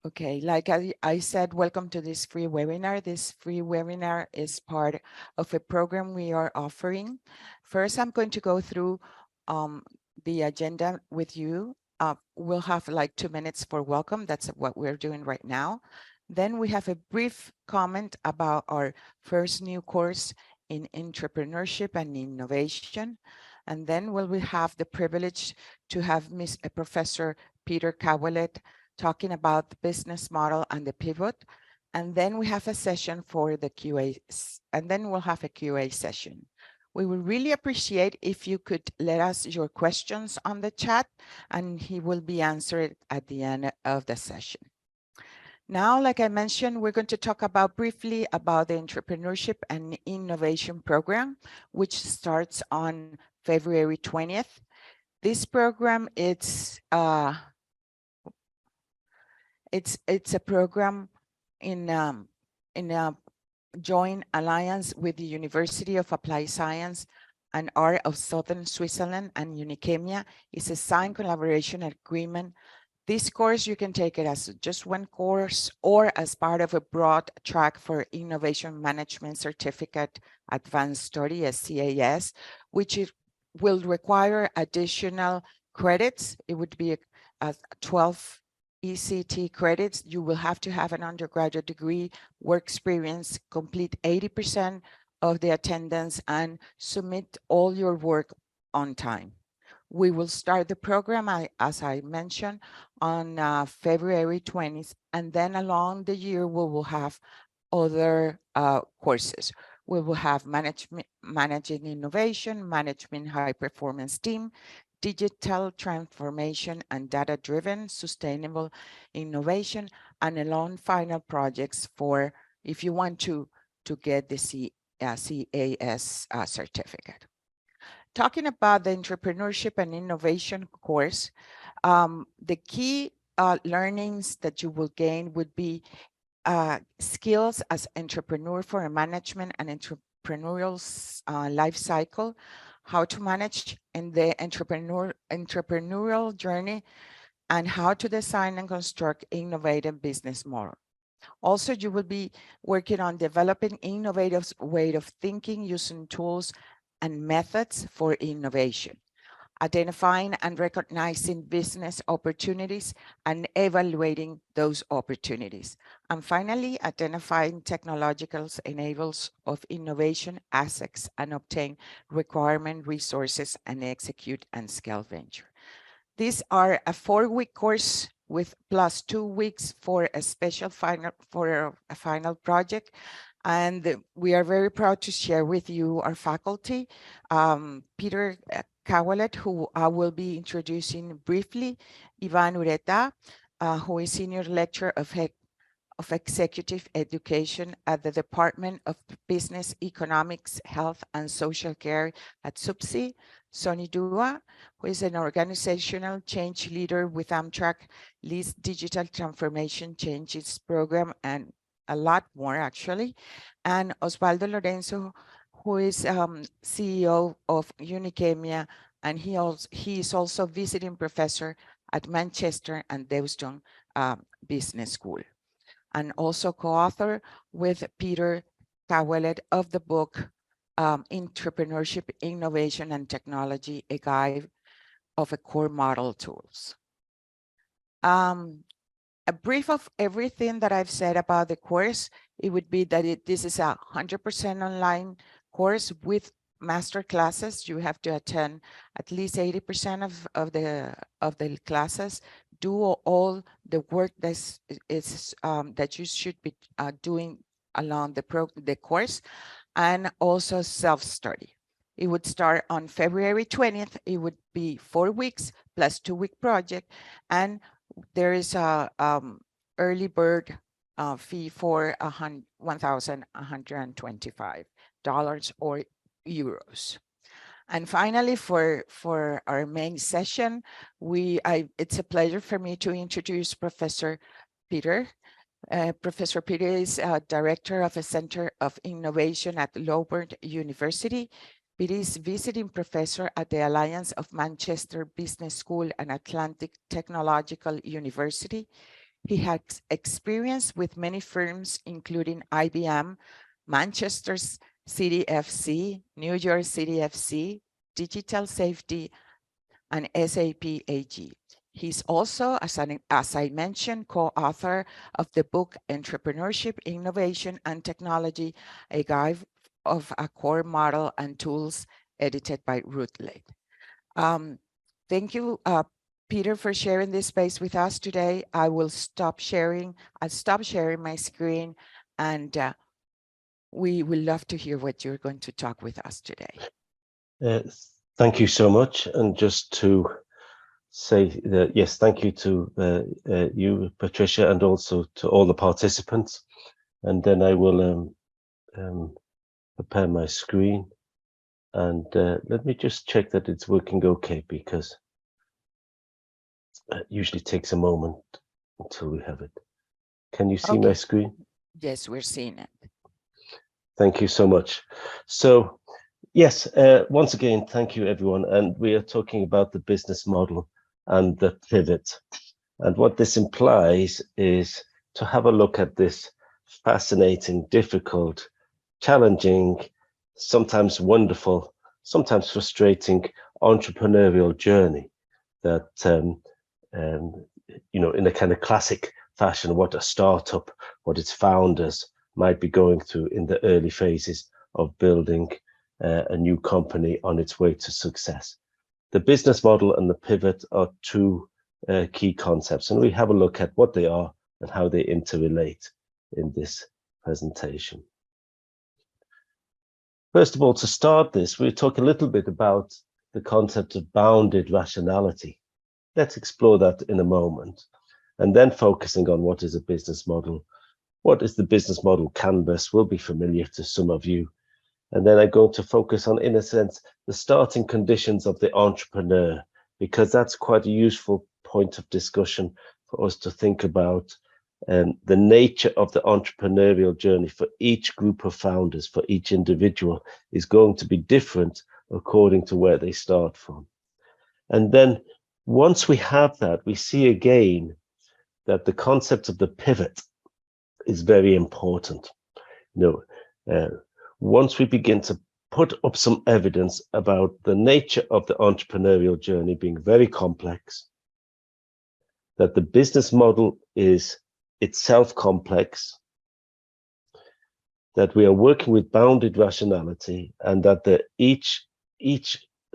Okay, like I said, welcome to this free webinar. This free webinar is part of a program we are offering. First, I'm going to go through the agenda with you. We'll have like 2 minutes for welcome. That's what we're doing right now. Then we have a brief comment about our first new course in entrepreneurship and innovation. And then we will have the privilege to have Professor Peter Kawelet talking about the business model and the pivot. And then we have a session for the QA, and then we'll have a QA session. We would really appreciate if you could let us your questions on the chat, and he will be answered at the end of the session. Now, like I mentioned, we're going to talk about briefly about the Entrepreneurship and Innovation Program, which starts on February 20th. This program, it's a program in a joint alliance with the University of Applied Science and Art of Southern Switzerland and Unicamia. It's a signed collaboration agreement. This course, you can take it as just one course or as part of a broad track for Innovation Management Certificate Advanced Study, CAS, which will require additional credits. It would be a 12 ECT credits. You will have to have an undergraduate degree, work experience, complete 80% of the attendance, and submit all your work on time. We will start the program, as I mentioned, on February 20th, and then along the year, we will have other courses. We will have managing innovation, management high performance team, digital transformation and data-driven sustainable innovation, and along final projects for if you want to get the CAS certificate. Talking about the entrepreneurship and innovation course, the key learnings that you will gain would be skills as entrepreneur for a management and entrepreneurial life cycle, how to manage in the entrepreneurial journey, and how to design and construct innovative business model. Also, you will be working on developing innovative way of thinking using tools and methods for innovation, identifying and recognizing business opportunities and evaluating those opportunities. And finally, identifying technological enablers of innovation assets and obtain requirement resources and execute and scale venture. These are a 4-week course with plus 2 weeks for a special final project. And we are very proud to share with you our faculty, Peter Kawelet, who I will be introducing briefly, Ivan Ureta, who is Senior Lecturer of Executive Education at the Department of Business, Economics, Health, and Social Care at SUPSI, Sonny Dua, who is an organizational change leader with Amtrak, leads digital transformation changes program, and a lot more actually, and Osvaldo Lorenzo, who is CEO of Unicamia, and he is also visiting professor at Manchester and Deustown Business School, and also co-author with Peter Kawelet of the book Entrepreneurship, Innovation, and Technology, a Guide of a Core Model Tools. A brief of everything that I've said about the course, it would be that this is a 100% online course with master classes. You have to attend at least 80% of the classes, do all the work that you should be doing along the course, and also self-study. It would start on February 20th. It would be 4 weeks plus 2-week project, and there is a early bird fee for $1,125 or euros. And finally, for our main session, it's a pleasure for me to introduce Professor Peter. Professor Peter is Director of a Center of Innovation at Loughborough University. Peter is visiting professor at the Alliance of Manchester Business School and Atlantic Technological University. He has experience with many firms, including IBM, Manchester City FC, New York City FC, Digital Safety, and SAP AG. He's also, as I mentioned, co-author of the book Entrepreneurship, Innovation, and Technology, a guide of a core model and tools, edited by Ruth Lade. Thank you, Peter, for sharing this space with us today. I will stop sharing. I'll stop sharing my screen, and we will love to hear what you're going to talk with us today. Thank you so much. And just to say that, yes, thank you to you, Patricia, and also to all the participants. And then I will prepare my screen. And let me just check that it's working okay, because it usually takes a moment until we have it. Can you see my screen? Yes, we're seeing it. Thank you so much. So, yes, once again, thank you, everyone. And we are talking about the business model and the pivot. And what this implies is to have a look at this fascinating, difficult, challenging, sometimes wonderful, sometimes frustrating entrepreneurial journey that, you know, in a kind of classic fashion, what a startup, what its founders might be going through in the early phases of building a new company on its way to success. The business model and the pivot are two key concepts, and we have a look at what they are and how they interrelate in this presentation. First of all, to start this, we'll talk a little bit about the concept of bounded rationality. Let's explore that in a moment, and then focusing on what is a business model. What is the business model canvas will be familiar to some of you. And then I'm going to focus on, in a sense, the starting conditions of the entrepreneur, because that's quite a useful point of discussion for us to think about. The nature of the entrepreneurial journey for each group of founders, for each individual, is going to be different according to where they start from. And then once we have that, we see again that the concept of the pivot is very important. You know, once we begin to put up some evidence about the nature of the entrepreneurial journey being very complex, that the business model is itself complex, that we are working with bounded rationality, and that each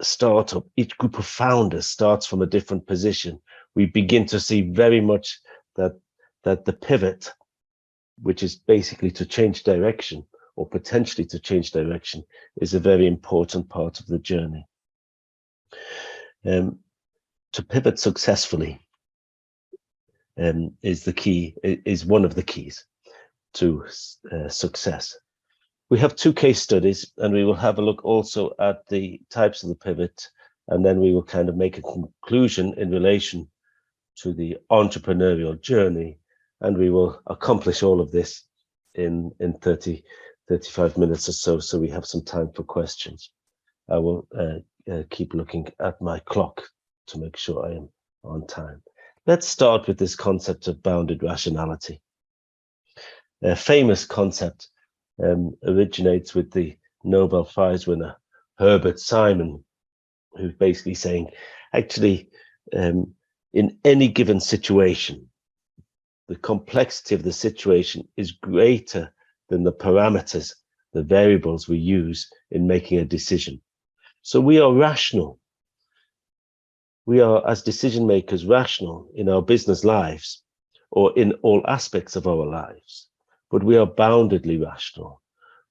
startup, each group of founders starts from a different position, we begin to see very much that the pivot, which is basically to change direction, or potentially to change direction, is a very important part of the journey. To pivot successfully is one of the keys to success. We have two case studies, and we will have a look also at the types of the pivot, and then we will kind of make a conclusion in relation to the entrepreneurial journey, and we will accomplish all of this in 35 minutes or so, so we have some time for questions. I will keep looking at my clock to make sure I am on time. Let's start with this concept of bounded rationality. A famous concept originates with the Nobel Prize winner Herbert Simon, who's basically saying, actually, in any given situation, the complexity of the situation is greater than the parameters, the variables we use in making a decision. So we are rational. We are, as decision makers, rational in our business lives or in all aspects of our lives, but we are boundedly rational.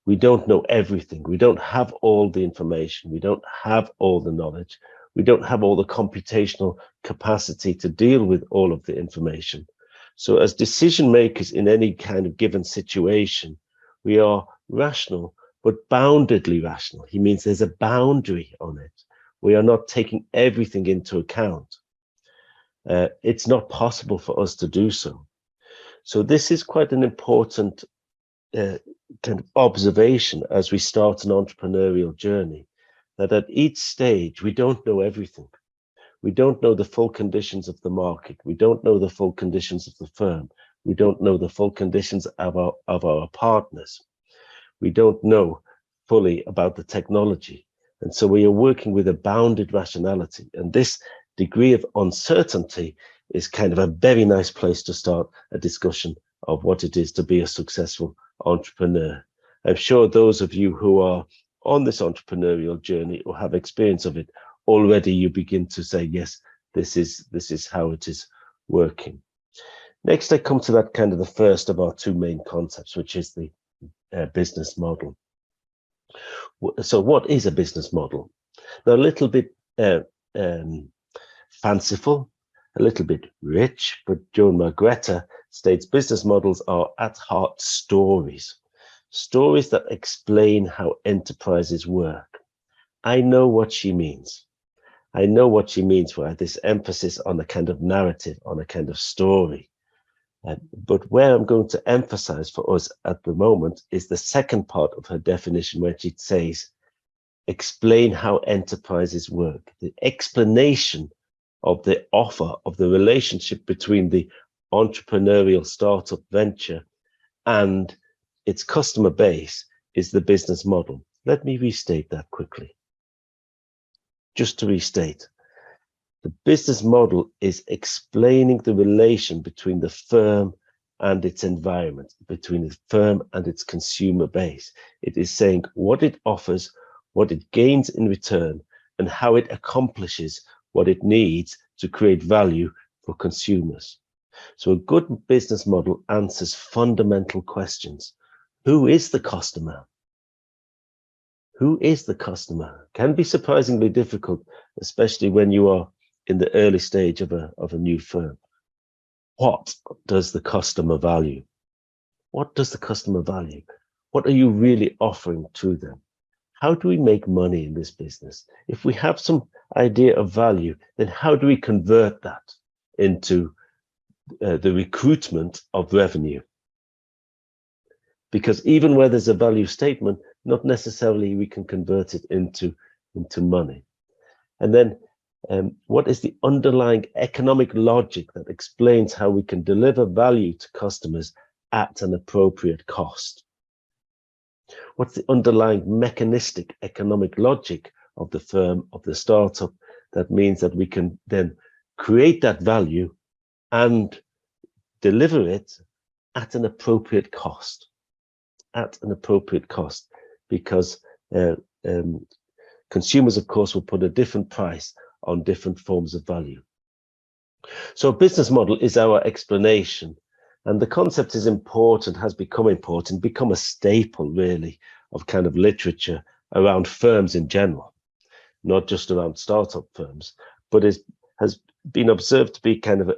We don't know everything. We don't have all the information. We don't have all the knowledge. We don't have all the computational capacity to deal with all of the information. So as decision makers in any kind of given situation, we are rational, but boundedly rational. He means there's a boundary on it. We are not taking everything into account. It's not possible for us to do so. So this is quite an important kind of observation as we start an entrepreneurial journey, that at each stage, we don't know everything. We don't know the full conditions of the market. We don't know the full conditions of the firm. We don't know the full conditions of our partners. We don't know fully about the technology. And so we are working with a bounded rationality. And this degree of uncertainty is kind of a very nice place to start a discussion of what it is to be a successful entrepreneur. I'm sure those of you who are on this entrepreneurial journey or have experience of it, already you begin to say, yes, this is how it is working. Next, I come to that kind of the first of our two main concepts, which is the business model. So what is a business model? Now, a little bit fanciful, a little bit rich, but Joan Margretta states business models are at heart stories that explain how enterprises work. I know what she means. I know what she means by this emphasis on a kind of narrative, on a kind of story. But where I'm going to emphasize for us at the moment is the second part of her definition, where she says, explain how enterprises work. The explanation of the offer, of the relationship between the entrepreneurial startup venture and its customer base is the business model. Let me restate that quickly. Just to restate, the business model is explaining the relation between the firm and its environment, between the firm and its consumer base. It is saying what it offers, what it gains in return, and how it accomplishes what it needs to create value for consumers. So a good business model answers fundamental questions. Who is the customer? Who is the customer? Can be surprisingly difficult, especially when you are in the early stage of a new firm. What does the customer value? What does the customer value? What are you really offering to them? How do we make money in this business? If we have some idea of value, then how do we convert that into the recruitment of revenue? Because even where there's a value statement, not necessarily we can convert it into money. And then what is the underlying economic logic that explains how we can deliver value to customers at an appropriate cost? What's the underlying mechanistic economic logic of the firm, of the startup, that means that we can then create that value and deliver it at an appropriate cost? At an appropriate cost, because consumers, of course, will put a different price on different forms of value. So a business model is our explanation, and the concept is important, has become important, become a staple really of kind of literature around firms in general, not just around startup firms, but has been observed to be kind of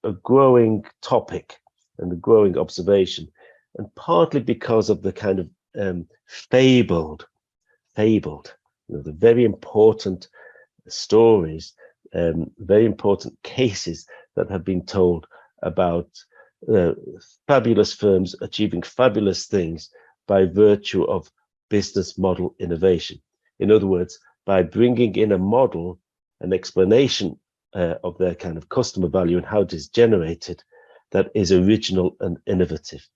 a growing topic and a growing observation, and partly because of the kind of fabled, the very important stories, very important cases that have been told about fabulous firms achieving fabulous things by virtue of business model innovation. In other words, by bringing in a model, an explanation of their kind of customer value and how it is generated that is original and innovative.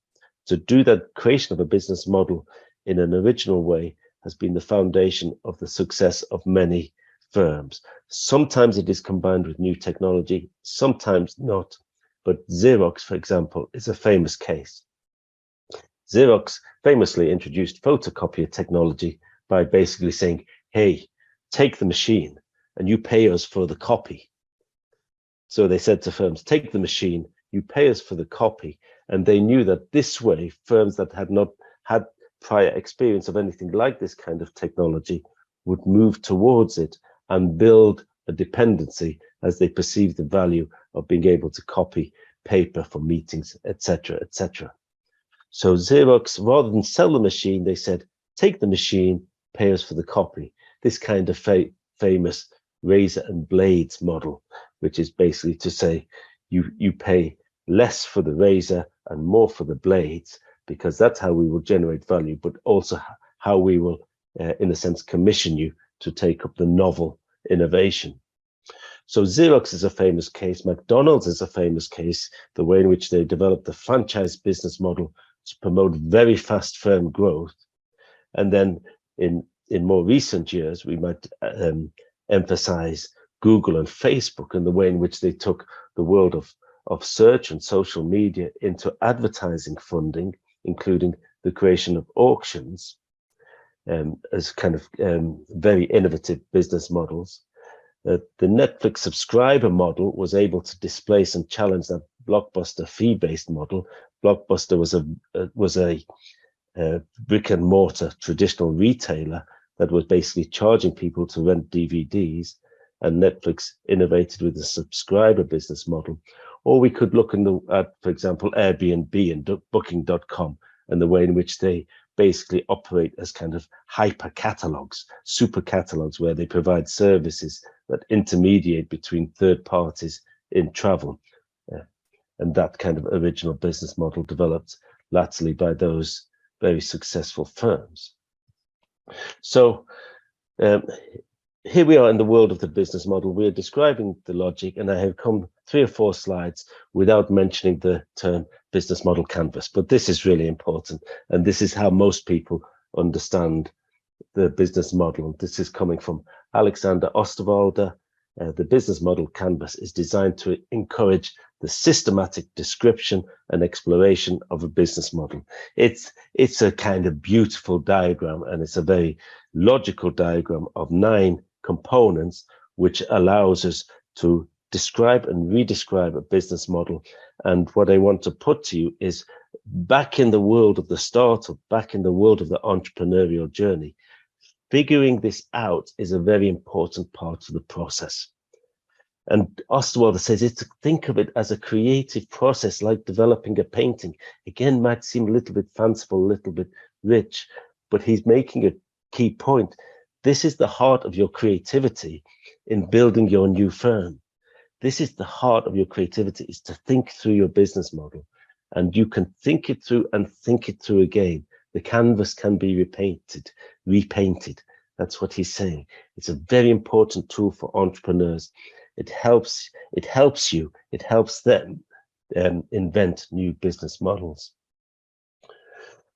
To do that creation of a business model in an original way has been the foundation of the success of many firms. Sometimes it is combined with new technology, sometimes not. But Xerox, for example, is a famous case. Xerox famously introduced photocopier technology by basically saying, hey, take the machine and you pay us for the copy. So they said to firms, take the machine, you pay us for the copy. And they knew that this way, firms that had not had prior experience of anything like this kind of technology would move towards it and build a dependency as they perceive the value of being able to copy paper for meetings, etc., etc. So Xerox, rather than sell the machine, they said, take the machine, pay us for the copy. This kind of famous razor and blades model, which is basically to say you pay less for the razor and more for the blades, because that's how we will generate value, but also how we will, in a sense, commission you to take up the novel innovation. So Xerox is a famous case. McDonald's is a famous case, the way in which they developed the franchise business model to promote very fast firm growth. And then in more recent years, we might emphasize Google and Facebook and the way in which they took the world of search and social media into advertising funding, including the creation of auctions as kind of very innovative business models. The Netflix subscriber model was able to displace and challenge that Blockbuster fee-based model. Blockbuster was a brick and mortar traditional retailer that was basically charging people to rent DVDs, and Netflix innovated with the subscriber business model. Or we could look at, for example, Airbnb and Booking.com and the way in which they basically operate as kind of hyper catalogs, super catalogs, where they provide services that intermediate between third parties in travel. And that kind of original business model developed latterly by those very successful firms. So here we are in the world of the business model. We're describing the logic, and I have come 3 or 4 slides without mentioning the term business model canvas, but this is really important, and this is how most people understand the business model. This is coming from Alexander Osterwalder. The business model canvas is designed to encourage the systematic description and exploration of a business model. It's a kind of beautiful diagram, and it's a very logical diagram of 9 components, which allows us to describe and redescribe a business model. And what I want to put to you is, back in the world of the startup, back in the world of the entrepreneurial journey, figuring this out is a very important part of the process. And Osterwalder says think of it as a creative process, like developing a painting. Again, might seem a little bit fanciful, a little bit rich, but he's making a key point. This is the heart of your creativity in building your new firm. This is the heart of your creativity, is to think through your business model. And you can think it through and think it through again. The canvas can be repainted. That's what he's saying. It's a very important tool for entrepreneurs. It helps them invent new business models.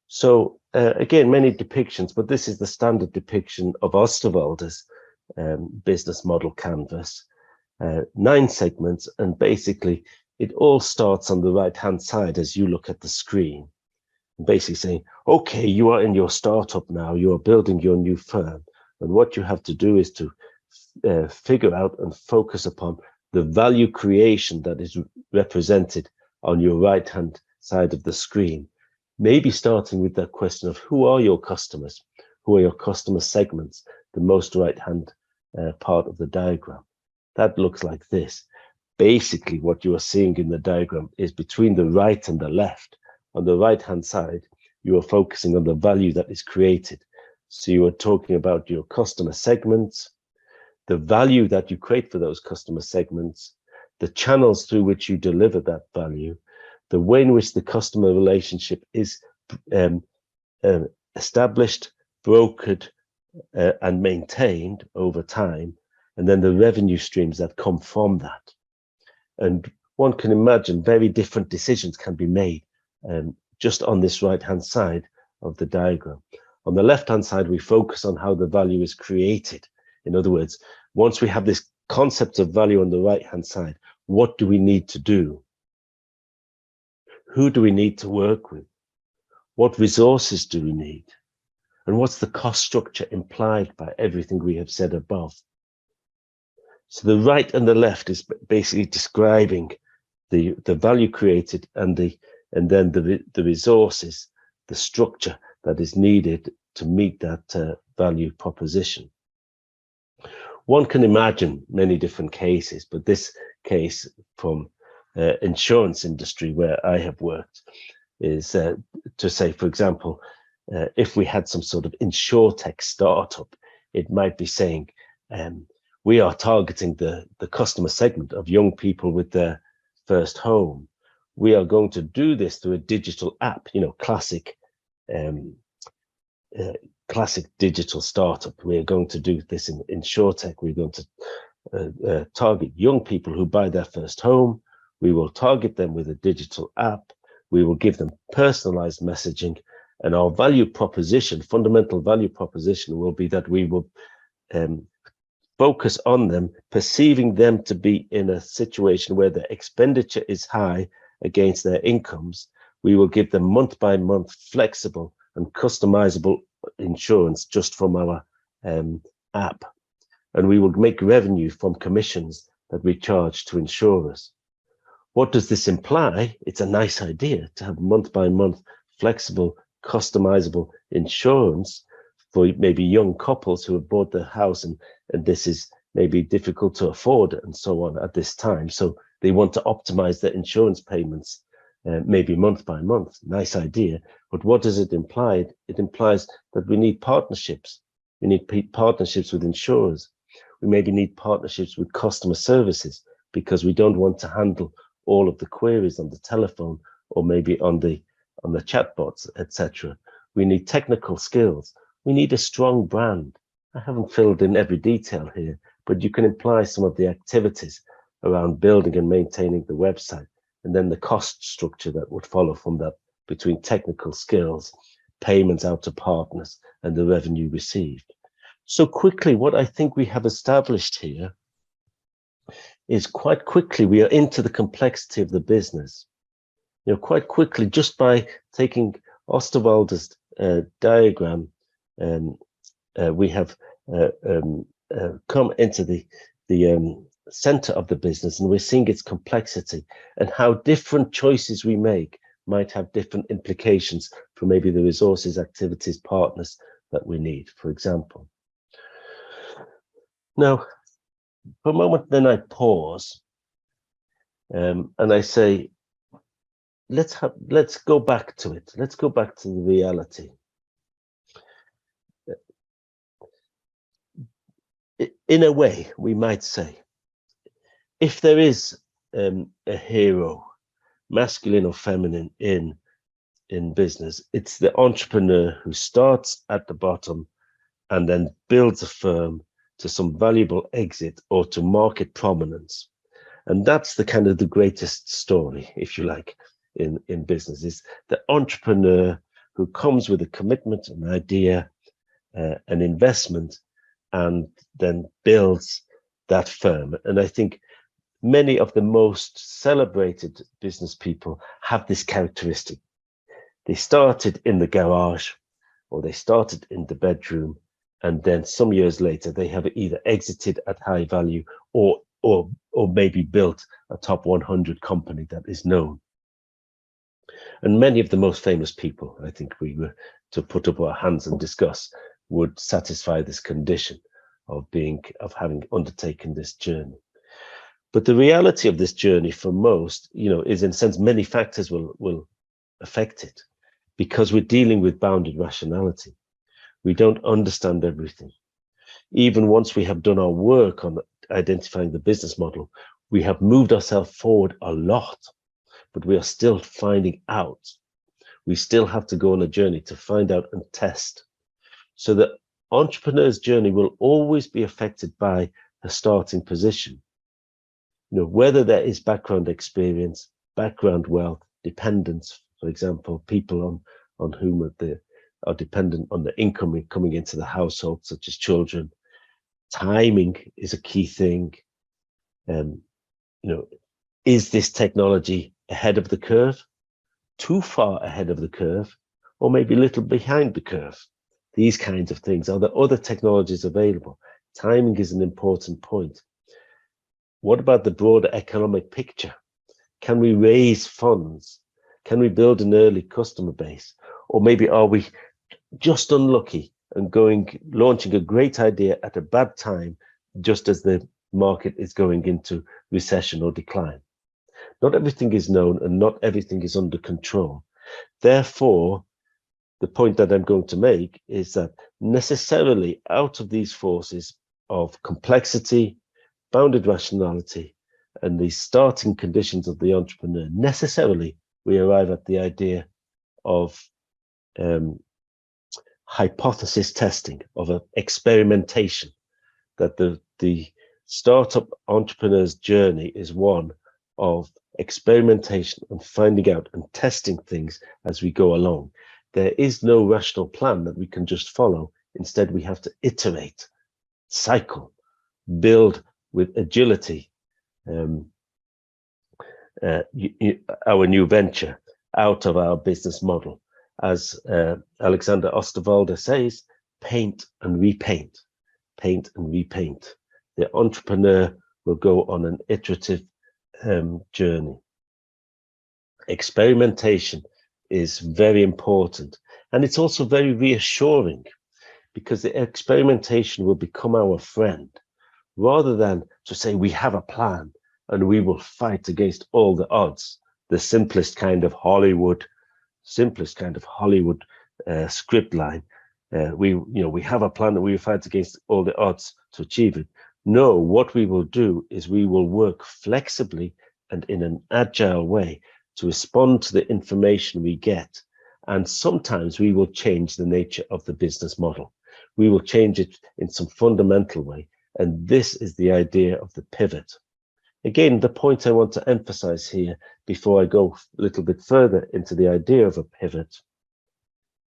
So again, many depictions, but this is the standard depiction of Osterwalder's business model canvas. 9 segments, and basically it all starts on the right-hand side as you look at the screen. Basically saying, okay, you are in your startup now, you are building your new firm, and what you have to do is to figure out and focus upon the value creation that is represented on your right-hand side of the screen. Maybe starting with that question of, who are your customers? Who are your customer segments? The most right-hand part of the diagram. That looks like this. Basically, what you are seeing in the diagram is between the right and the left. On the right-hand side, you are focusing on the value that is created. So you are talking about your customer segments, the value that you create for those customer segments, the channels through which you deliver that value, the way in which the customer relationship is established, brokered, and maintained over time, and then the revenue streams that come from that. And one can imagine very different decisions can be made just on this right-hand side of the diagram. On the left-hand side, we focus on how the value is created. In other words, once we have this concept of value on the right-hand side, what do we need to do? Who do we need to work with? What resources do we need? And what's the cost structure implied by everything we have said above? So the right and the left is basically describing the value created and then the resources, the structure that is needed to meet that value proposition. One can imagine many different cases, but this case from insurance industry where I have worked is to say, for example, if we had some sort of insurtech startup, it might be saying, we are targeting the customer segment of young people with their first home. We are going to do this through a digital app, classic digital startup. We are going to do this in insurtech. We're going to target young people who buy their first home. We will target them with a digital app. We will give them personalized messaging, and our value proposition, fundamental value proposition, will be that we will focus on them, perceiving them to be in a situation where their expenditure is high against their incomes. We will give them month by month flexible and customizable insurance just from our app. And we will make revenue from commissions that we charge to insurers. What does this imply? It's a nice idea to have month by month flexible, customizable insurance for maybe young couples who have bought their house and this is maybe difficult to afford and so on at this time. So they want to optimize their insurance payments, maybe month by month. Nice idea. But what does it imply? It implies that we need partnerships. We need partnerships with insurers. We maybe need partnerships with customer services because we don't want to handle all of the queries on the telephone or maybe on the chatbots, etc. We need technical skills. We need a strong brand. I haven't filled in every detail here, but you can imply some of the activities around building and maintaining the website, and then the cost structure that would follow from that between technical skills, payments out to partners, and the revenue received. So quickly, what I think we have established here is quite quickly we are into the complexity of the business. Quite quickly, just by taking Osterwalder's diagram, we have come into the center of the business, and we're seeing its complexity and how different choices we make might have different implications for maybe the resources, activities, partners that we need, for example. Now, for a moment, then I pause and I say, let's go back to it. Let's go back to the reality. In a way, we might say, if there is a hero, masculine or feminine, in business, it's the entrepreneur who starts at the bottom and then builds a firm to some valuable exit or to market prominence. And that's the kind of the greatest story, if you like, in business, is the entrepreneur who comes with a commitment, an idea, an investment, and then builds that firm. And I think many of the most celebrated business people have this characteristic. They started in the garage or they started in the bedroom, and then some years later they have either exited at high value or maybe built a top 100 company that is known. And many of the most famous people, I think we were to put up our hands and discuss, would satisfy this condition of having undertaken this journey. But the reality of this journey for most, is in a sense many factors will affect it, because we're dealing with bounded rationality. We don't understand everything. Even once we have done our work on identifying the business model, we have moved ourselves forward a lot, but we are still finding out. We still have to go on a journey to find out and test. So the entrepreneur's journey will always be affected by the starting position. Whether there is background experience, background wealth, dependence, for example, people on whom are dependent on the income coming into the household, such as children. Timing is a key thing. Is this technology ahead of the curve, too far ahead of the curve, or maybe a little behind the curve? These kinds of things. Are there other technologies available? Timing is an important point. What about the broader economic picture? Can we raise funds? Can we build an early customer base? Or maybe are we just unlucky and launching a great idea at a bad time, just as the market is going into recession or decline? Not everything is known and not everything is under control. Therefore, the point that I'm going to make is that necessarily out of these forces of complexity, bounded rationality, and the starting conditions of the entrepreneur, necessarily we arrive at the idea of hypothesis testing, of experimentation, that the startup entrepreneur's journey is one of experimentation and finding out and testing things as we go along. There is no rational plan that we can just follow. Instead, we have to iterate, cycle, build with agility our new venture out of our business model. As Alexander Osterwalder says, paint and repaint, paint and repaint. The entrepreneur will go on an iterative journey. Experimentation is very important, and it's also very reassuring, because the experimentation will become our friend, rather than to say we have a plan and we will fight against all the odds. The simplest kind of Hollywood script line. We have a plan and we will fight against all the odds to achieve it. No, what we will do is we will work flexibly and in an agile way to respond to the information we get. And sometimes we will change the nature of the business model. We will change it in some fundamental way. And this is the idea of the pivot. Again, the point I want to emphasize here before I go a little bit further into the idea of a pivot,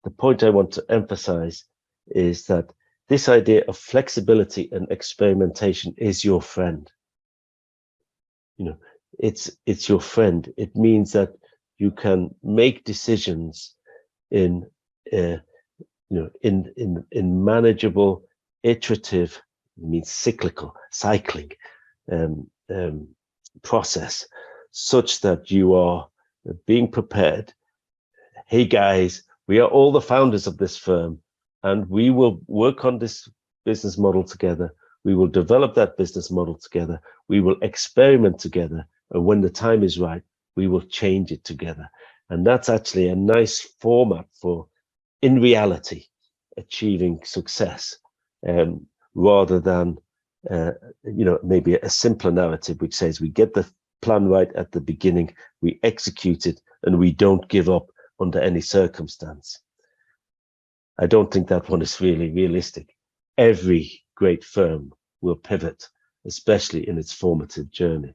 the point I want to emphasize is that this idea of flexibility and experimentation is your friend. It's your friend. It means that you can make decisions in manageable, iterative, means cycling process, such that you are being prepared. Hey guys, we are all the founders of this firm, and we will work on this business model together. We will develop that business model together. We will experiment together. And when the time is right, we will change it together. And that's actually a nice format for, in reality, achieving success, rather than, maybe a simpler narrative which says we get the plan right at the beginning, we execute it, and we don't give up under any circumstance. I don't think that one is really realistic. Every great firm will pivot, especially in its formative journey.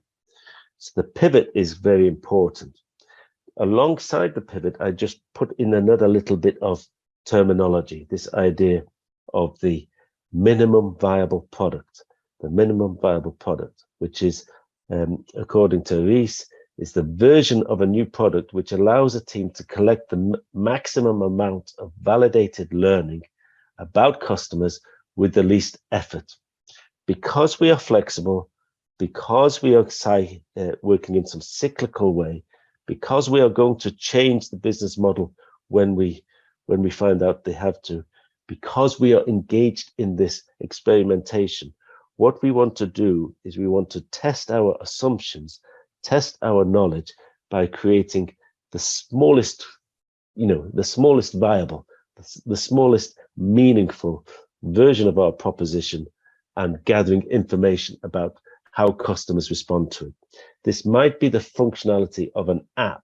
So the pivot is very important. Alongside the pivot, I just put in another little bit of terminology, this idea of the minimum viable product. The minimum viable product, which is, according to Ries, is the version of a new product which allows a team to collect the maximum amount of validated learning about customers with the least effort. Because we are flexible, because we are working in some cyclical way, because we are going to change the business model when we find out they have to, because we are engaged in this experimentation, what we want to do is we want to test our assumptions, test our knowledge by creating the smallest viable, the smallest meaningful version of our proposition, and gathering information about how customers respond to it. This might be the functionality of an app,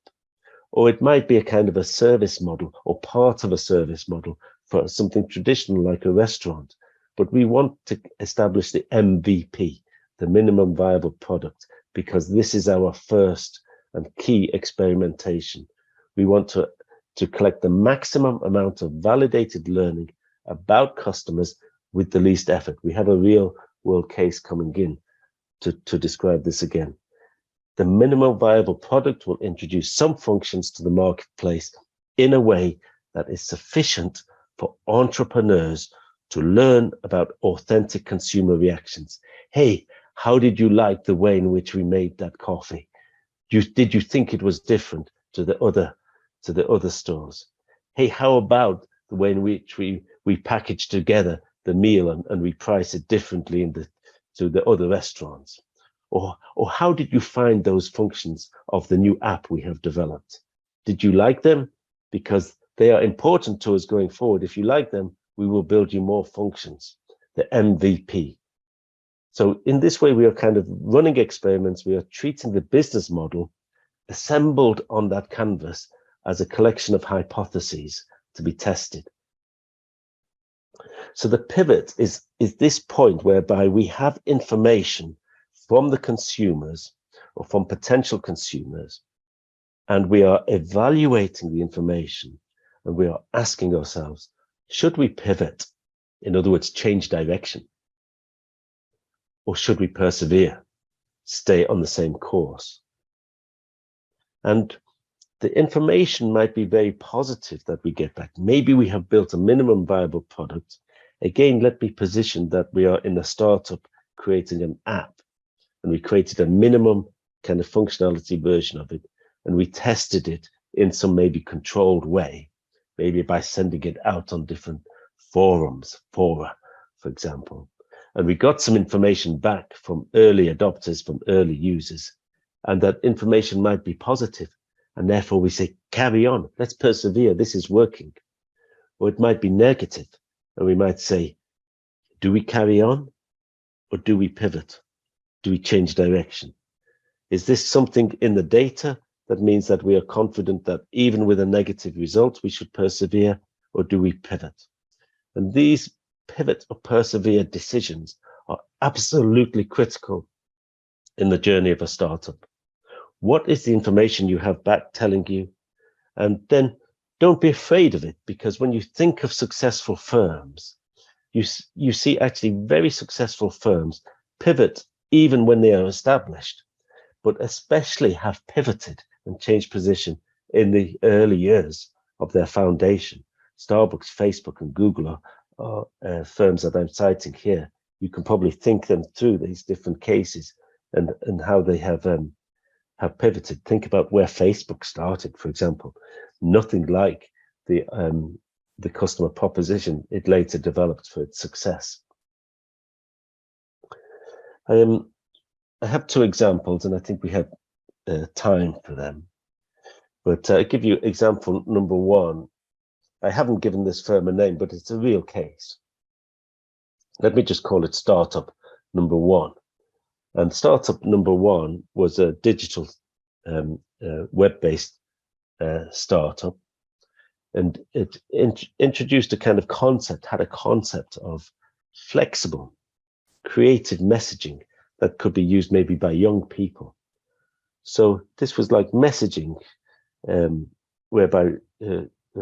or it might be a kind of a service model or part of a service model for something traditional like a restaurant. But we want to establish the MVP, the minimum viable product, because this is our first and key experimentation. We want to collect the maximum amount of validated learning about customers with the least effort. We have a real world case coming in to describe this again. The minimum viable product will introduce some functions to the marketplace in a way that is sufficient for entrepreneurs to learn about authentic consumer reactions. Hey, how did you like the way in which we made that coffee? Did you think it was different to the other stores? Hey, how about the way in which we package together the meal and we price it differently to the other restaurants? Or how did you find those functions of the new app we have developed? Did you like them? Because they are important to us going forward. If you like them, we will build you more functions, the MVP. So in this way, we are kind of running experiments. We are treating the business model assembled on that canvas as a collection of hypotheses to be tested. So the pivot is this point whereby we have information from the consumers or from potential consumers, and we are evaluating the information and we are asking ourselves, should we pivot? In other words, change direction? Or should we persevere, stay on the same course? And the information might be very positive that we get back. Maybe we have built a minimum viable product. Again, let me position that we are in a startup creating an app, and we created a minimum kind of functionality version of it, and we tested it in some maybe controlled way, maybe by sending it out on different fora, for example. And we got some information back from early adopters, from early users, and that information might be positive. And therefore we say, carry on, let's persevere, this is working. Or it might be negative, and we might say, do we carry on or do we pivot? Do we change direction? Is this something in the data that means that we are confident that even with a negative result, we should persevere, or do we pivot? And these pivot or persevere decisions are absolutely critical in the journey of a startup. What is the information you have back telling you? And then don't be afraid of it, because when you think of successful firms, you see actually very successful firms pivot even when they are established, but especially have pivoted and changed position in the early years of their foundation. Starbucks, Facebook, and Google are firms that I'm citing here. You can probably think them through these different cases and how they have pivoted. Think about where Facebook started, for example. Nothing like the customer proposition it later developed for its success. I have two examples, and I think we have time for them. But I'll give you example number one. I haven't given this firm a name, but it's a real case. Let me just call it startup number one. And startup number one was a digital web-based startup. And it introduced a kind of concept, had a concept of flexible, creative messaging that could be used maybe by young people. So this was like messaging whereby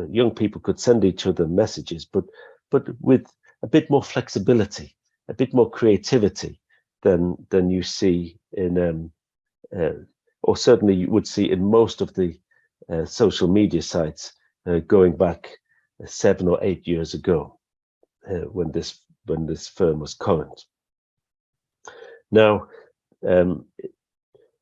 young people could send each other messages, but with a bit more flexibility, a bit more creativity than you see in, or certainly you would see in most of the social media sites going back 7 or 8 years ago, when this firm was current. Now,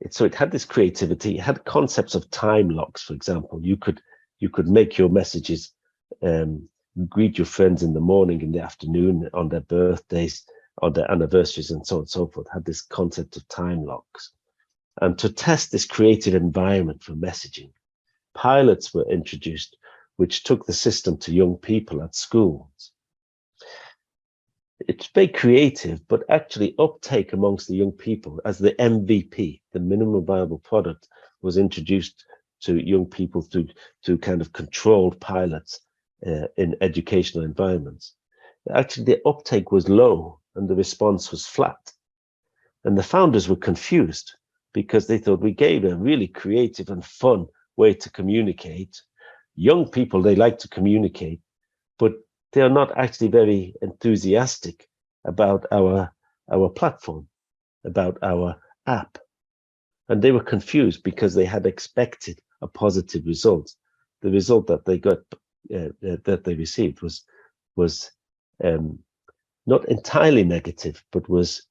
so it had this creativity. It had concepts of time locks, for example. You could make your messages, greet your friends in the morning, in the afternoon, on their birthdays, on their anniversaries, and so on and so forth. Had this concept of time locks. And to test this creative environment for messaging, pilots were introduced, which took the system to young people at schools. It's very creative, but actually uptake amongst the young people as the MVP, the minimum viable product, was introduced to young people through kind of controlled pilots in educational environments. Actually, the uptake was low and the response was flat. And the founders were confused because they thought we gave a really creative and fun way to communicate. Young people, they like to communicate, but they are not actually very enthusiastic about our platform, about our app. And they were confused because they had expected a positive result. The result that they got, that they received was not entirely negative, but was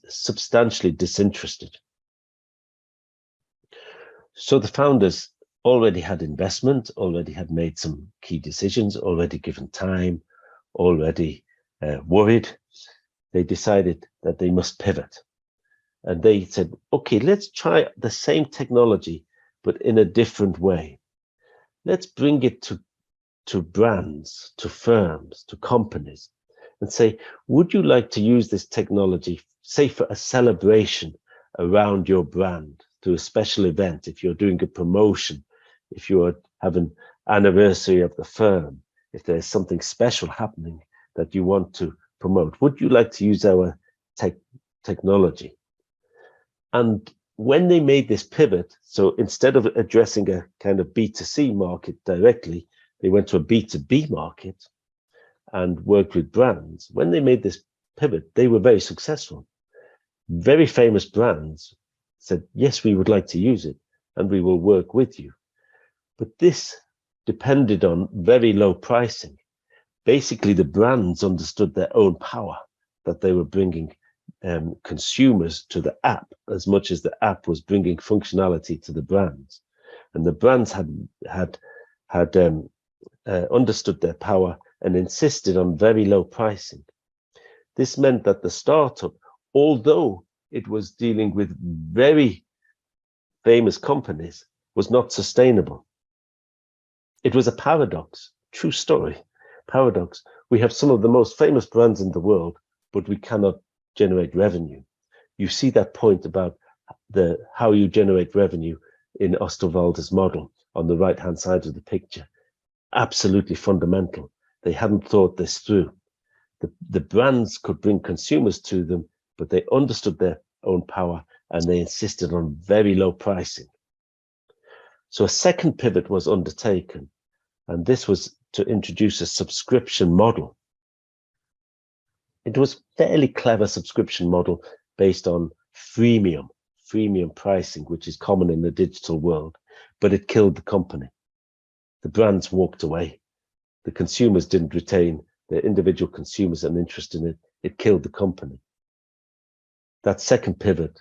substantially disinterested. So the founders already had investment, already had made some key decisions, already given time, already worried. They decided that they must pivot. And they said, okay, let's try the same technology, but in a different way. Let's bring it to brands, to firms, to companies, and say, would you like to use this technology, say for a celebration around your brand, through a special event, if you're doing a promotion, if you're having anniversary of the firm, if there's something special happening that you want to promote? Would you like to use our technology? And when they made this pivot, so instead of addressing a kind of B2C market directly, they went to a B2B market and worked with brands. When they made this pivot, they were very successful. Very famous brands said, yes, we would like to use it and we will work with you. But this depended on very low pricing. Basically, the brands understood their own power, that they were bringing consumers to the app as much as the app was bringing functionality to the brands. And the brands had understood their power and insisted on very low pricing. This meant that the startup, although it was dealing with very famous companies, was not sustainable. It was a paradox, true story, paradox. We have some of the most famous brands in the world, but we cannot generate revenue. You see that point about how you generate revenue in Osterwalder's model on the right-hand side of the picture. Absolutely fundamental. They hadn't thought this through. The brands could bring consumers to them, but they understood their own power and they insisted on very low pricing. So a second pivot was undertaken, and this was to introduce a subscription model. It was a fairly clever subscription model based on freemium pricing, which is common in the digital world, but it killed the company. The brands walked away. The consumers didn't retain the individual consumers and interest in it. It killed the company. That second pivot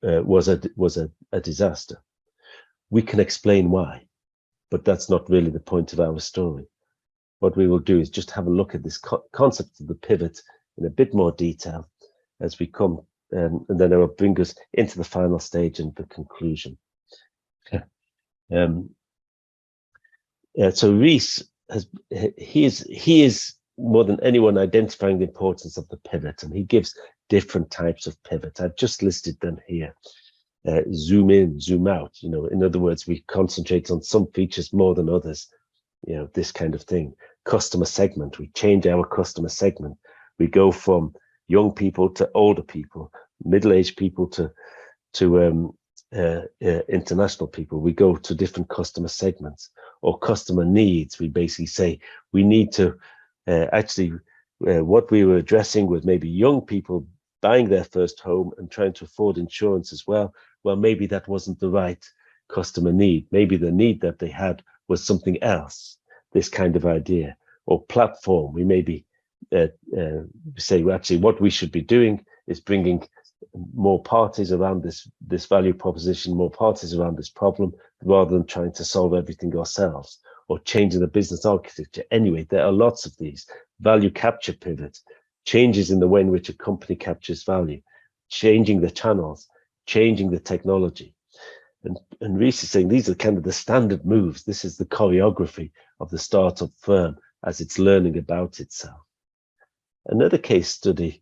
was a disaster. We can explain why, but that's not really the point of our story. What we will do is just have a look at this concept of the pivot in a bit more detail as we come, and then it will bring us into the final stage and the conclusion. So Ries he is more than anyone identifying the importance of the pivot, and he gives different types of pivot. I've just listed them here. Zoom in, zoom out. In other words, we concentrate on some features more than others. This kind of thing. Customer segment. We change our customer segment. We go from young people to older people, middle-aged people to international people. We go to different customer segments or customer needs. We basically say we need to what we were addressing was maybe young people buying their first home and trying to afford insurance as well. Well, maybe that wasn't the right customer need. Maybe the need that they had was something else, this kind of idea. Or platform, we maybe say, well, actually what we should be doing is bringing more parties around this value proposition, more parties around this problem, rather than trying to solve everything ourselves or changing the business architecture. Anyway, there are lots of these value capture pivots, changes in the way in which a company captures value, changing the channels, changing the technology. And Ries is saying these are kind of the standard moves. This is the choreography of the startup firm as it's learning about itself. Another case study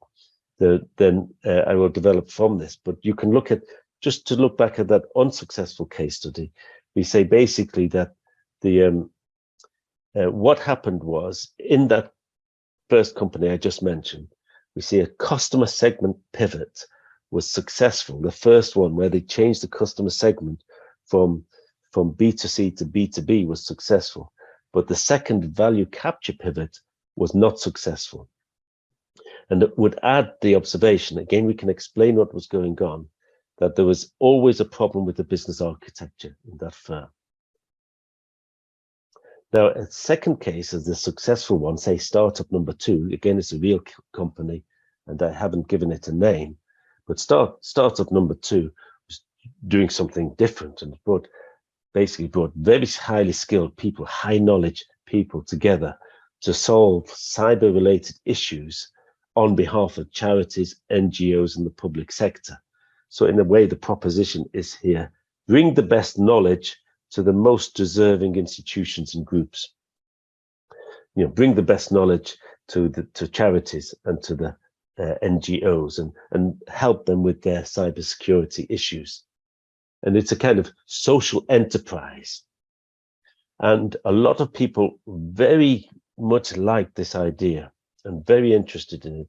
then I will develop from this, but you can look at, just to look back at that unsuccessful case study, we say basically that the what happened was in that first company I just mentioned, we see a customer segment pivot was successful. The first one where they changed the customer segment from B2C to B2B was successful, but the second value capture pivot was not successful. And it would add the observation, again, we can explain what was going on, that there was always a problem with the business architecture in that firm. Now, a second case is the successful one, say startup number 2. Again, it's a real company, and I haven't given it a name, but startup number 2 was doing something different and basically brought very highly skilled people, high knowledge people together to solve cyber-related issues on behalf of charities, NGOs, and the public sector. So in a way, the proposition is here, bring the best knowledge to the most deserving institutions and groups. Bring the best knowledge to charities and to the NGOs and help them with their cybersecurity issues. And it's a kind of social enterprise. And a lot of people very much like this idea. and very interested in it,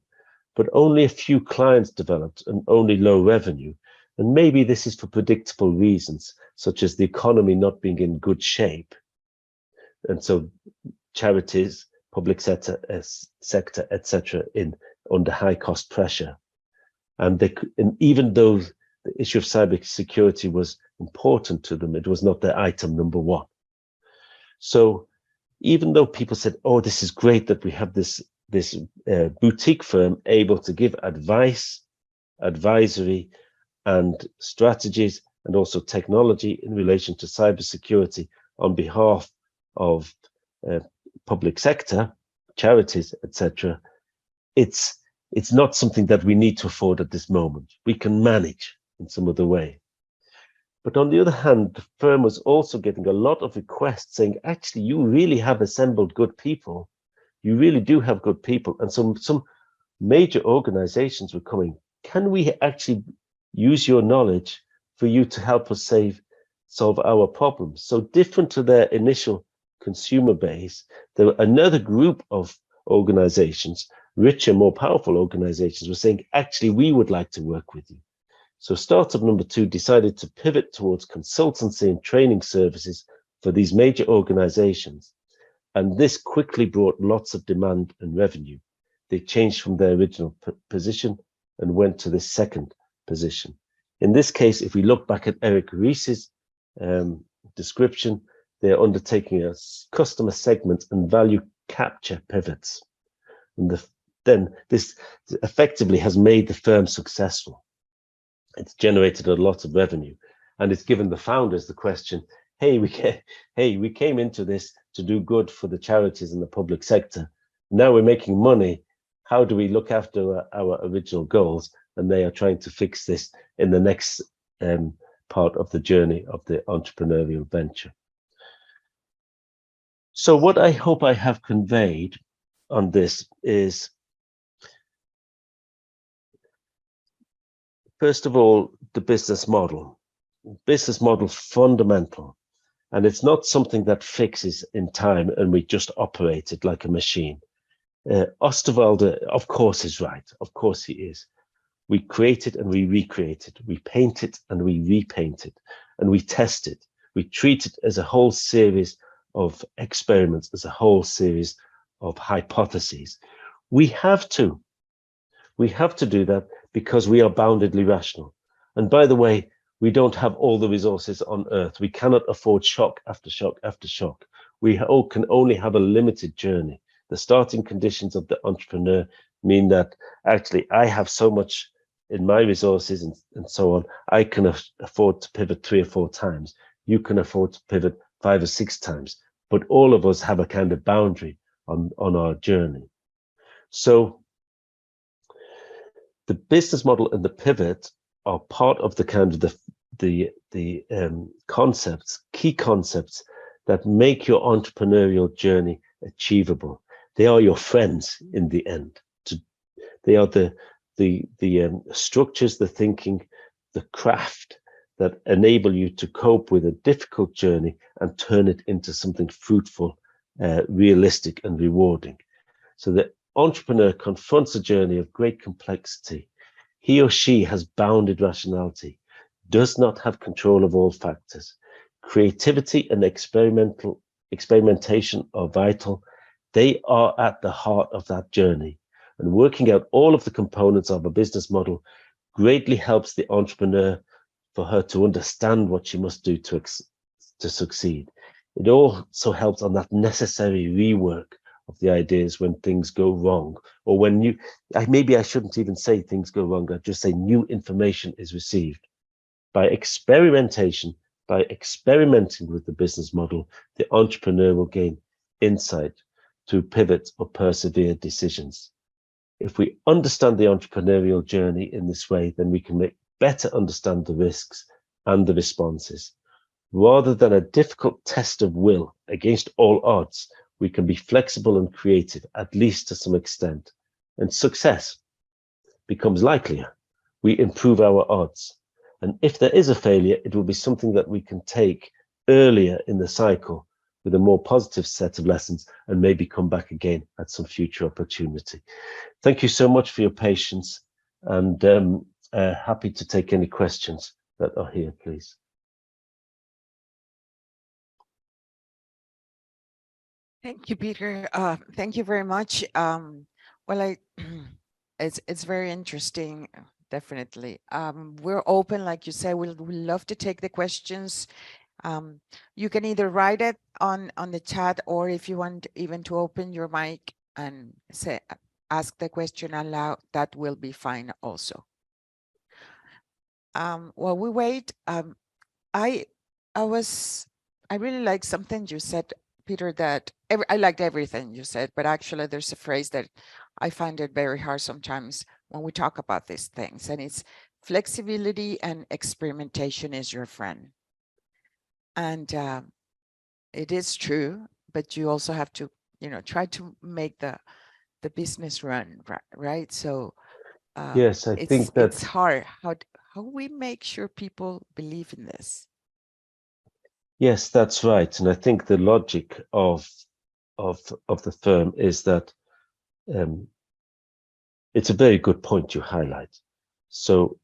but only a few clients developed and only low revenue. And maybe this is for predictable reasons, such as the economy not being in good shape. And so charities, public sector, etc., under high cost pressure. And even though the issue of cybersecurity was important to them, it was not their item number one. So even though people said, "Oh, this is great that we have this boutique firm able to give advice, advisory, and strategies, and also technology in relation to cybersecurity on behalf of public sector, charities, etc., it's not something that we need to afford at this moment. We can manage in some other way." But on the other hand, the firm was also getting a lot of requests saying, actually, you really have assembled good people. You really do have good people. And some major organizations were coming. Can we actually use your knowledge for you to help us solve our problems? So different to their initial consumer base, there were another group of organizations, richer, more powerful organizations, were saying, actually, we would like to work with you. So startup number 2 decided to pivot towards consultancy and training services for these major organizations. And this quickly brought lots of demand and revenue. They changed from their original position and went to this second position. In this case, if we look back at Eric Ries's description, they're undertaking a customer segment and value capture pivots. And then this effectively has made the firm successful. It's generated a lot of revenue, and it's given the founders the question, hey, we came into this to do good for the charities and the public sector. Now we're making money. How do we look after our original goals? And they are trying to fix this in the next part of the journey of the entrepreneurial venture. So what I hope I have conveyed on this is, first of all, the business model. Business model fundamental. And it's not something that fixes in time and we just operate it like a machine. Osterwalder, of course, is right. Of course he is. We create it and we recreate it. We paint it and we repaint it. And we test it. We treat it as a whole series of experiments, as a whole series of hypotheses. We have to do that because we are boundedly rational. And by the way, we don't have all the resources on earth. We cannot afford shock after shock after shock. We can only have a limited journey. The starting conditions of the entrepreneur mean that actually I have so much in my resources and so on. I can afford to pivot 3 or 4 times. You can afford to pivot 5 or 6 times. But all of us have a kind of boundary on our journey. So the business model and the pivot are part of the kind of the concepts, key concepts that make your entrepreneurial journey achievable. They are your friends in the end. They are the structures, the thinking, the craft that enable you to cope with a difficult journey and turn it into something fruitful, realistic, and rewarding. So the entrepreneur confronts a journey of great complexity. He or she has bounded rationality, does not have control of all factors. Creativity and experimentation are vital. They are at the heart of that journey. And working out all of the components of a business model greatly helps the entrepreneur for her to understand what she must do to succeed. It also helps on that necessary rework of the ideas when things go wrong, or when maybe I shouldn't even say things go wrong, I'd just say new information is received. By experimentation, by experimenting with the business model, the entrepreneur will gain insight to pivot or persevere decisions. If we understand the entrepreneurial journey in this way, then we can better understand the risks and the responses. Rather than a difficult test of will against all odds, we can be flexible and creative, at least to some extent, and success becomes likelier. We improve our odds. And if there is a failure, it will be something that we can take earlier in the cycle with a more positive set of lessons and maybe come back again at some future opportunity. Thank you so much for your patience, and happy to take any questions that are here, please. Thank you, Peter. Thank you very much. Well, it's very interesting, definitely. We're open, like you said. We'll love to take the questions. You can either write it on the chat, or if you want even to open your mic and ask the question aloud, that will be fine also. While we wait, I really like something you said, Peter, that I liked everything you said, but actually there's a phrase that I find it very hard sometimes when we talk about these things, and it's flexibility and experimentation is your friend. And it is true, but you also have to, try to make the business run, right? So Yes, I think that it's hard. How we make sure people believe in this? yes, that's right, and I think the logic of the firm is that it's a very good point you highlight. So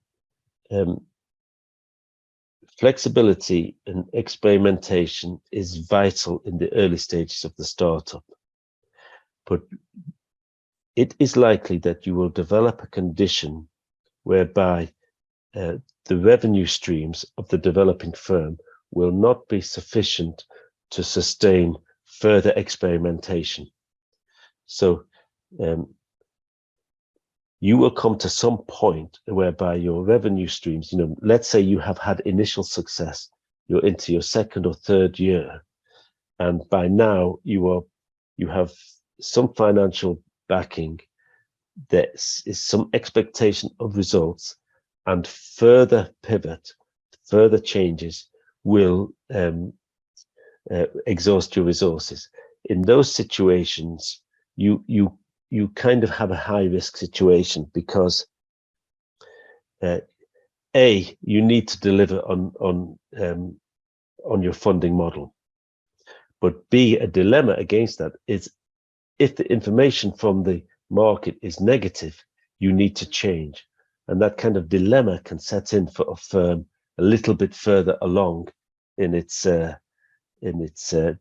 flexibility and experimentation is vital in the early stages of the startup, but it is likely that you will develop a condition whereby the revenue streams of the developing firm will not be sufficient to sustain further experimentation. So you will come to some point whereby your revenue streams, let's say you have had initial success, you're into your second or third year, and by now you have some financial backing, there is some expectation of results, and further pivot, further changes will exhaust your resources. In those situations, you kind of have a high risk situation, because A, you need to deliver on your funding model, but B, a dilemma against that is, if the information from the market is negative, you need to change. And that kind of dilemma can set in for a firm a little bit further along in its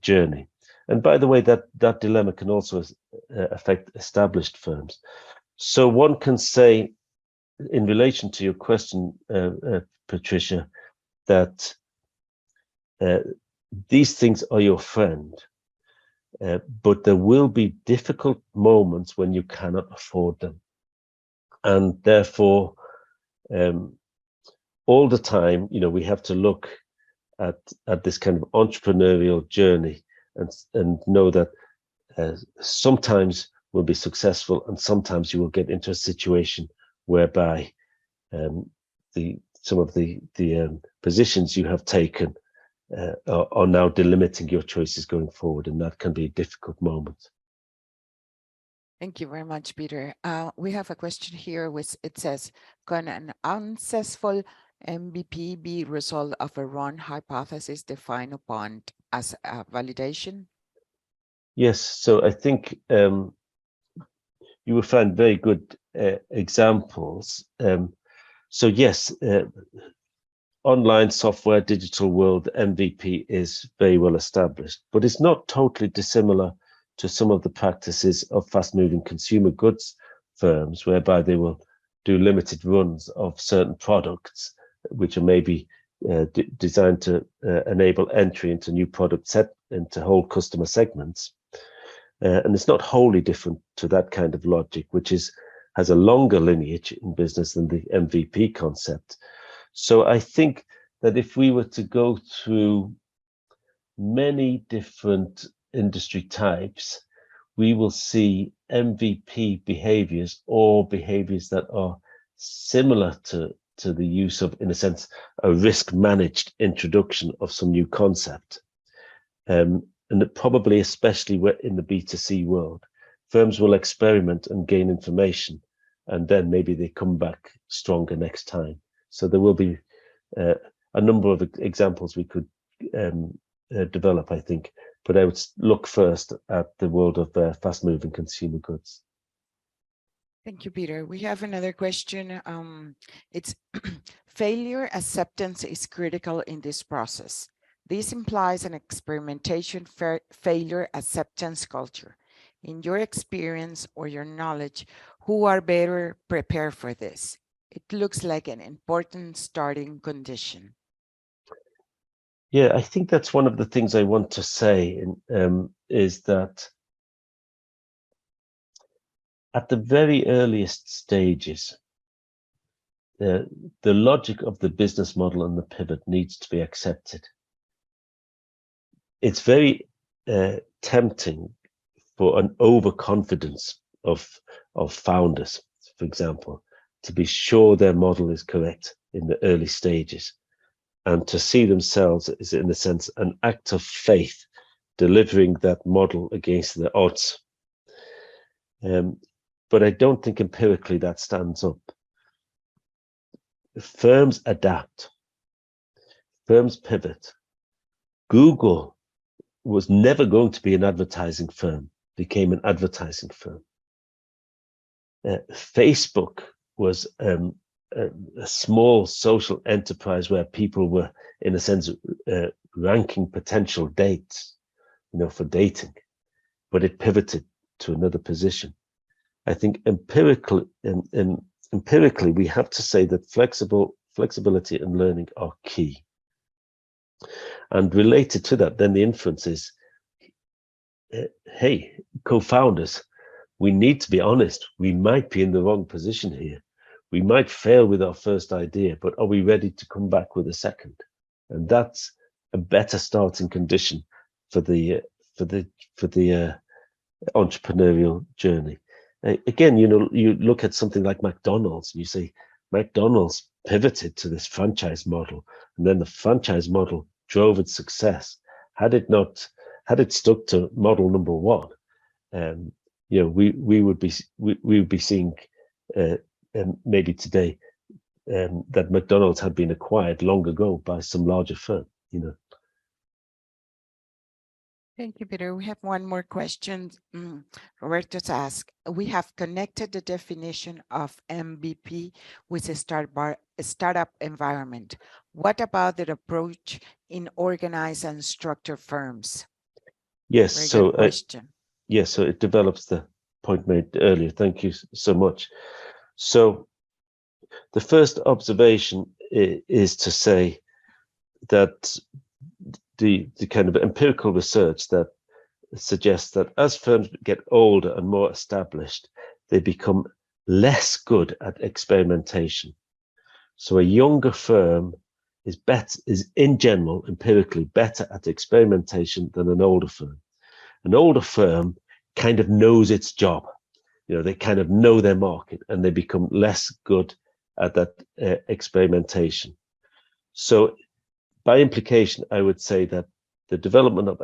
journey. And by the way, that dilemma can also affect established firms. So one can say, in relation to your question, Patricia, that these things are your friend, but there will be difficult moments when you cannot afford them. And therefore, all the time, we have to look at this kind of entrepreneurial journey and know that sometimes we'll be successful, and sometimes you will get into a situation whereby some of the positions you have taken are now delimiting your choices going forward, and that can be a difficult moment. Thank you very much, Peter. We have a question here which it says, can an unsuccessful MVP be result of a wrong hypothesis defined upon as a validation? Yes, so I think you will find very good examples. So yes, online software, digital world, MVP is very well established, but it's not totally dissimilar to some of the practices of fast-moving consumer goods firms, whereby they will do limited runs of certain products, which are maybe designed to enable entry into new product set, into whole customer segments. And it's not wholly different to that kind of logic, which has a longer lineage in business than the MVP concept. So I think that if we were to go through many different industry types, we will see MVP behaviors, or behaviors that are similar to the use of, in a sense, a risk-managed introduction of some new concept. And probably especially in the B2C world, firms will experiment and gain information, and then maybe they come back stronger next time. So there will be a number of examples we could develop, I think, but I would look first at the world of fast-moving consumer goods. Thank you, Peter. We have another question. It's failure acceptance is critical in this process. This implies an experimentation failure acceptance culture. In your experience or your knowledge, who are better prepared for this? It looks like an important starting condition. Yeah, I think that's one of the things I want to say is that at the very earliest stages, the logic of the business model and the pivot needs to be accepted. It's very tempting for an overconfidence of founders, for example, to be sure their model is correct in the early stages, and to see themselves as, in a sense, an act of faith, delivering that model against the odds. But I don't think empirically that stands up. Firms adapt. Firms pivot. Google was never going to be an advertising firm, became an advertising firm. Facebook was a small social enterprise where people were, in a sense, ranking potential dates, for dating, but it pivoted to another position. I think empirically, we have to say that flexibility and learning are key. And related to that, then the inference is, hey, co-founders, we need to be honest. We might be in the wrong position here. We might fail with our first idea, but are we ready to come back with a second? And that's a better starting condition for the entrepreneurial journey. Again, you look at something like McDonald's and you say, McDonald's pivoted to this franchise model, and then the franchise model drove its success. Had it stuck to model number one, we would be seeing maybe today that McDonald's had been acquired long ago by some larger firm. Thank you, Peter. We have one more question. Roberto's asked, we have connected the definition of MVP with a startup environment. What about the approach in organized and structured firms? Yes, Very so good question. yes, so it develops the point made earlier. Thank you so much. So the first observation is to say that the kind of empirical research that suggests that as firms get older and more established, they become less good at experimentation. So a younger firm is in general empirically better at experimentation than an older firm. An older firm kind of knows its job. They kind of know their market, and they become less good at that experimentation. So by implication, I would say that the development of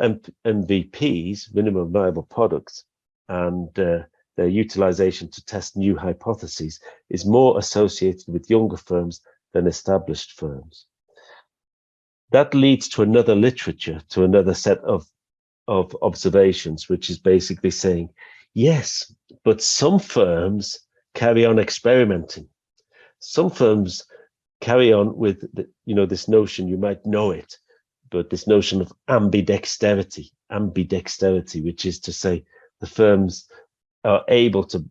MVPs, minimum viable products, and their utilization to test new hypotheses is more associated with younger firms than established firms. That leads to another literature, to another set of observations, which is basically saying, yes, but some firms carry on experimenting. Some firms carry on with this notion, you might know it, but this notion of ambidexterity, which is to say the firms are able to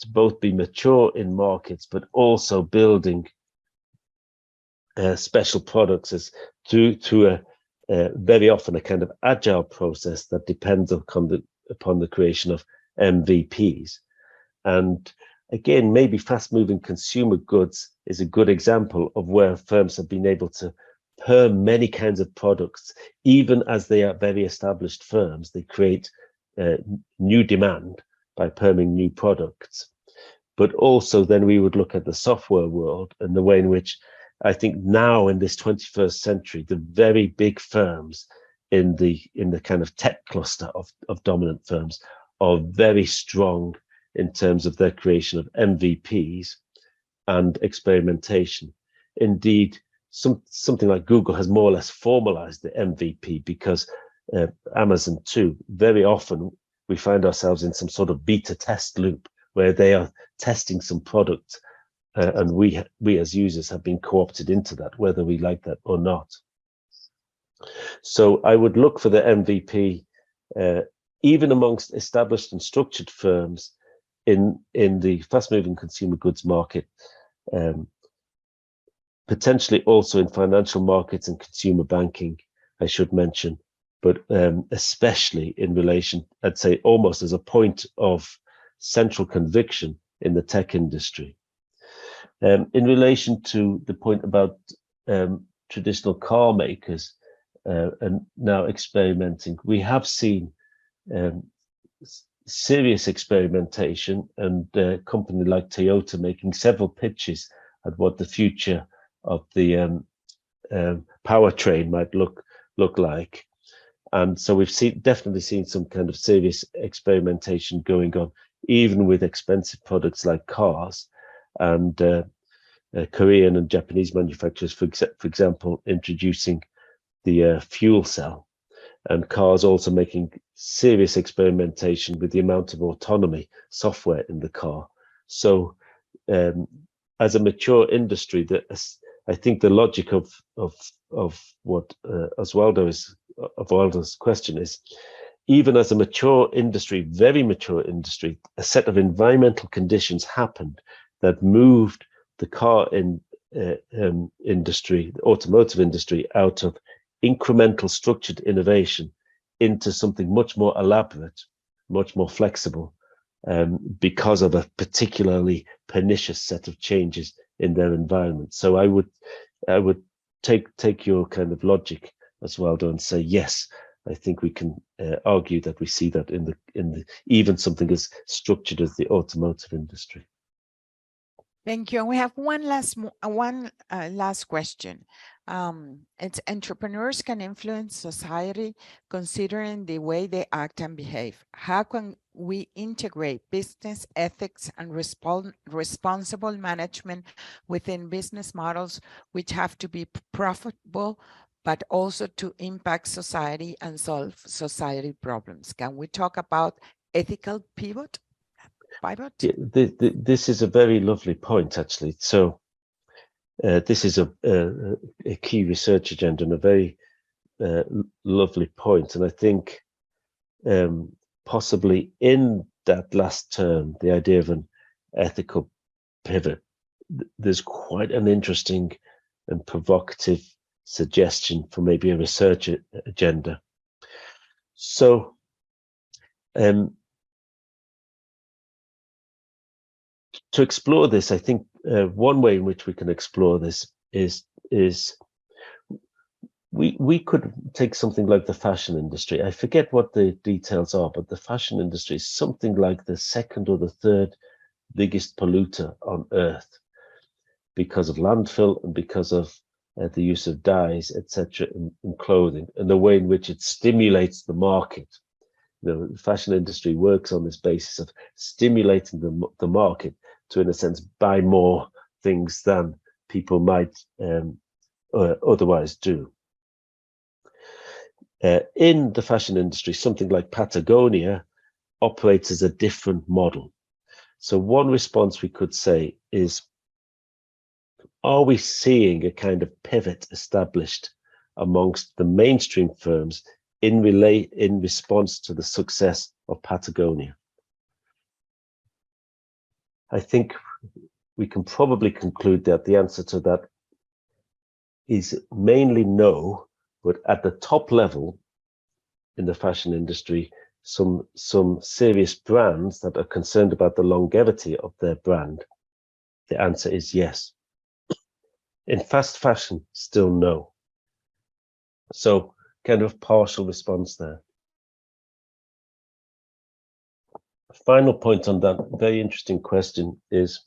both be mature in markets, but also building special products as through a very often a kind of agile process that depends upon the creation of MVPs. And again, maybe fast-moving consumer goods is a good example of where firms have been able to perm many kinds of products. Even as they are very established firms, they create new demand by perming new products. But also then we would look at the software world and the way in which I think now in this 21st century, the very big firms in the kind of tech cluster of dominant firms are very strong in terms of their creation of MVPs and experimentation. Indeed, something like Google has more or less formalized the MVP because Amazon too, very often we find ourselves in some sort of beta test loop where they are testing some product, and we as users have been co-opted into that, whether we like that or not. So I would look for the MVP, even amongst established and structured firms in the fast-moving consumer goods market, potentially also in financial markets and consumer banking, I should mention, but especially in relation, I'd say almost as a point of central conviction in the tech industry. In relation to the point about traditional car makers and now experimenting, we have seen serious experimentation, and a company like Toyota making several pitches at what the future of the powertrain might look like. And so we've definitely seen some kind of serious experimentation going on, even with expensive products like cars, and Korean and Japanese manufacturers, for example, introducing the fuel cell, and cars also making serious experimentation with the amount of autonomy software in the car. So as a mature industry, I think the logic of what Oswaldo's question is, even as a mature industry, very mature industry, a set of environmental conditions happened that moved the car industry, the automotive industry, out of incremental structured innovation into something much more elaborate, much more flexible, because of a particularly pernicious set of changes in their environment. So I would take your kind of logic as well, and say yes. I think we can argue that we see that in the even something as structured as the automotive industry. Thank you. And we have one last question. It's entrepreneurs can influence society considering the way they act and behave. How can we integrate business ethics and responsible management within business models, which have to be profitable, but also to impact society and solve society problems? Can we talk about ethical pivot? Yeah, this is a very lovely point, actually. So this is a key research agenda and a very lovely point. And I think possibly in that last term, the idea of an ethical pivot, there's quite an interesting and provocative suggestion for maybe a research agenda. So to explore this, I think one way in which we can explore this is we could take something like the fashion industry. I forget what the details are, but the fashion industry is something like the second or the third biggest polluter on Earth because of landfill and because of the use of dyes, etc., in clothing, and the way in which it stimulates the market. The fashion industry works on this basis of stimulating the market to, in a sense, buy more things than people might otherwise do. In the fashion industry, something like Patagonia operates as a different model. So one response we could say is, are we seeing a kind of pivot established amongst the mainstream firms in response to the success of Patagonia? I think we can probably conclude that the answer to that is mainly no, but at the top level in the fashion industry, some serious brands that are concerned about the longevity of their brand, the answer is yes. In fast fashion, still no. So kind of partial response there. Final point on that very interesting question is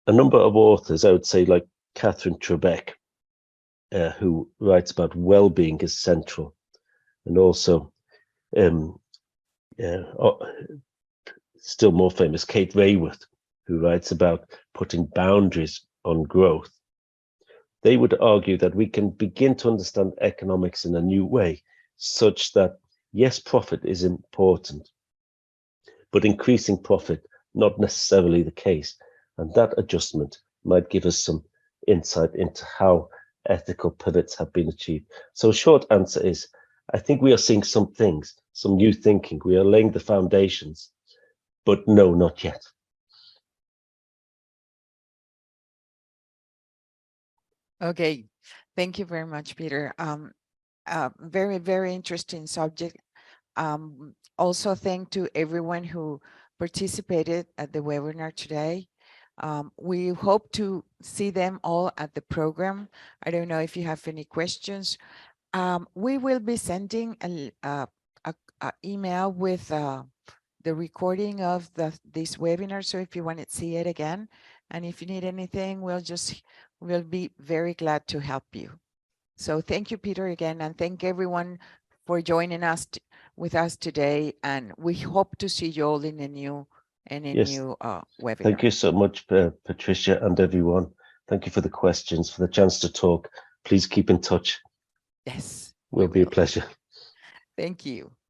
a number of authors, I would say, like Catherine Trebek, who writes about well-being as central, and also still more famous Kate Raworth, who writes about putting boundaries on growth. they would argue that we can begin to understand economics in a new way, such that, yes, profit is important, but increasing profit, not necessarily the case. And that adjustment might give us some insight into how ethical pivots have been achieved. So short answer is, I think we are seeing some things, some new thinking. We are laying the foundations, but no, not yet. Okay, thank you very much, Peter. Very, very interesting subject. Also, thank to everyone who participated at the webinar today. We hope to see them all at the program. I don't know if you have any questions. We will be sending a email with the recording of this webinar. So if you want to see it again, and if you need anything, we'll be very glad to help you. So thank you, Peter, again, and thank everyone for joining us with us today. And we hope to see you all in a new webinar. Thank you so much, Patricia, and everyone. Thank you for the questions, for the chance to talk. Please keep in touch. Yes, Will be a pleasure. Thank you.